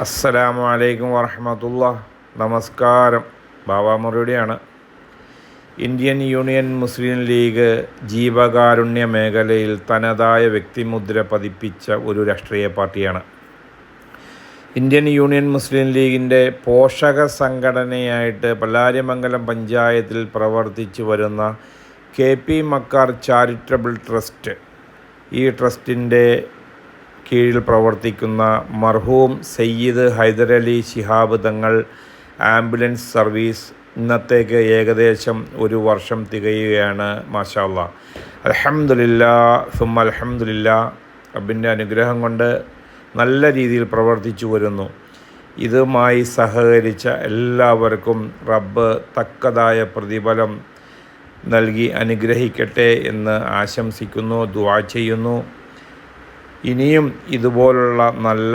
അസ്സലാമു അലൈക്കും വറഹ്മത്തുള്ളാഹി. നമസ്കാരം. ബാവാമുറിയുടെയാണ്. ഇന്ത്യൻ യൂണിയൻ മുസ്ലിം ലീഗ് ജീവകാരുണ്യ മേഖലയിൽ തനതായ വ്യക്തിമുദ്ര പതിപ്പിച്ച ഒരു രാഷ്ട്രീയ പാർട്ടിയാണ്. ഇന്ത്യൻ യൂണിയൻ മുസ്ലിം ലീഗിൻ്റെ പോഷക സംഘടനയായിട്ട് പല്ലാരിമംഗലം പഞ്ചായത്തിൽ പ്രവർത്തിച്ചു വരുന്ന KP മക്കാർ ചാരിറ്റബിൾ ട്രസ്റ്റ്, ഈ ട്രസ്റ്റിൻ്റെ കീഴിൽ പ്രവർത്തിക്കുന്ന മർഹൂം സയ്യിദ് ഹൈദരലി ശിഹാബ് തങ്ങൾ ആംബുലൻസ് സർവീസ് ഇന്നത്തേക്ക് ഏകദേശം ഒരു വർഷം തികയുകയാണ്. മാഷാ അല്ലാഹ്, അൽഹംദുലില്ലാഹ് സുമ്മ അൽഹംദുലില്ലാഹ്. റബ്ബിൻ്റെ അനുഗ്രഹം കൊണ്ട് നല്ല രീതിയിൽ പ്രവർത്തിച്ചു വരുന്നു. ഇതുമായി സഹകരിച്ച എല്ലാവർക്കും റബ്ബ് തക്കതായ പ്രതിഫലം നൽകി അനുഗ്രഹിക്കട്ടെ എന്ന് ആശംസിക്കുന്നു, ദുആ ചെയ്യുന്നു. ഇനിയും ഇതുപോലുള്ള നല്ല